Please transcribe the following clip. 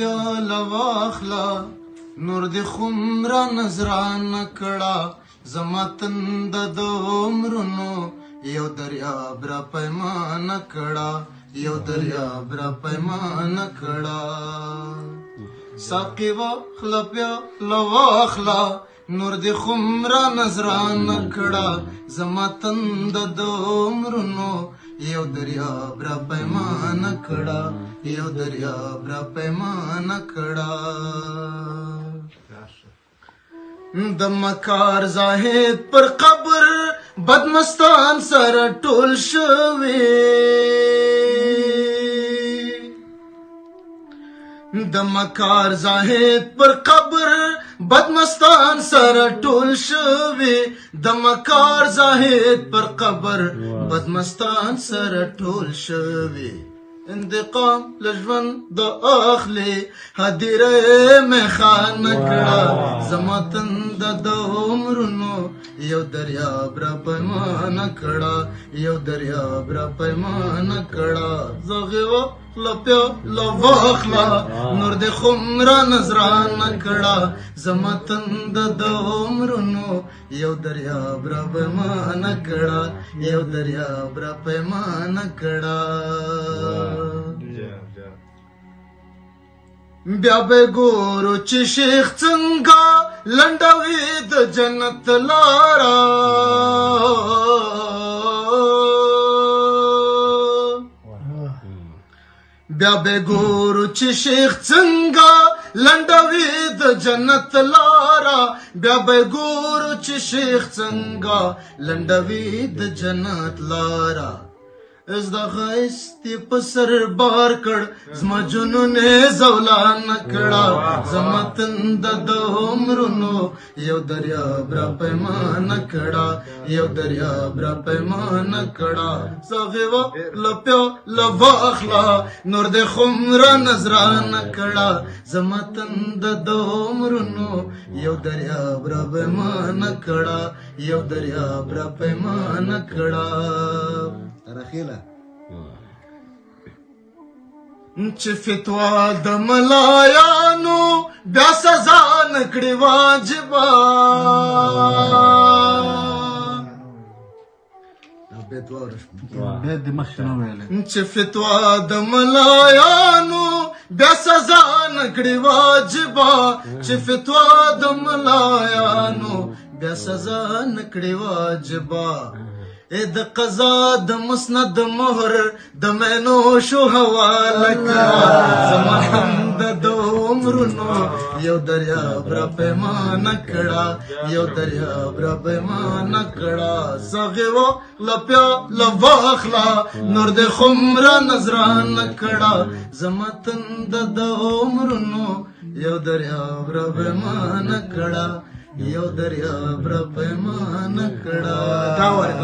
پیاله واخله نور د خمره نظرانه کړه زما تنده د عمرونو یو دریاب را پیمانه کړه یو دریاب را پیمانه کړه ساقي واخله پیاله واخله نور د خمره نظرانه کړه زما تنده د عمرونو یو دریاب را پیمانه کړه یو دریاب را پیمانه کړه د مکار زاهد پر قبر بدمستان سره ټول شوي د مکار زاهد پر قبر بدمستان سره ټول شوي د مکار زاهد پر قبر بدمستان سره ټول شوي انتقام لژوند د اخلي هدیره مې خانه کړه زما تنده د عمرونو یو دریاب را پیمانه کړه یو دریاب را پیمانه کړه زغې واخله پیاله واخله نور د خمره نظرانه کړه زما تنده د عمرونو یو دریاب را پیمانه کړه یو دریاب را پیمانه کړه بیا به ګورو چې شیخ څنګه لنډوي د جنت لاره بیا به ګورو چې شیخ څنګه لنډوي د جنت لاره بیا به ګورو چې شیخ څنګه لنډوي د جنت لاره از د غیستی په سر بار کړ زما جنون زولان کړه زما تنده د عمرونو یو دریاب را پیمانه کړه یو دریاب را پیمانه کړه ساغې واخله پیاله واخله نور د خمره نظرانه کړه زما تنده د عمرونو یو دریاب را پیمانه کړه یو دریاب را پیمانه کړه رخیله چې فتوا د ملایانو بیا سزا نکړي واجبه چې فتوا د ملایانو بیا سزا نکړي واجبه چې فتوا د ملایانو بیا سزا نکړي واجبه د قضا د مسند مهر د مینو شو حواله کړه زما حمد د عمرونو یو دریاب را پیمانه کړه یو دریاب را پیمانه کړه ساغې واخله پیاله واخله نور د خمره نظرانه کړه زما تنده د عمرونو یو دریاب را پیمانه کړه یو دریاب را پیمانه کړه دا وایي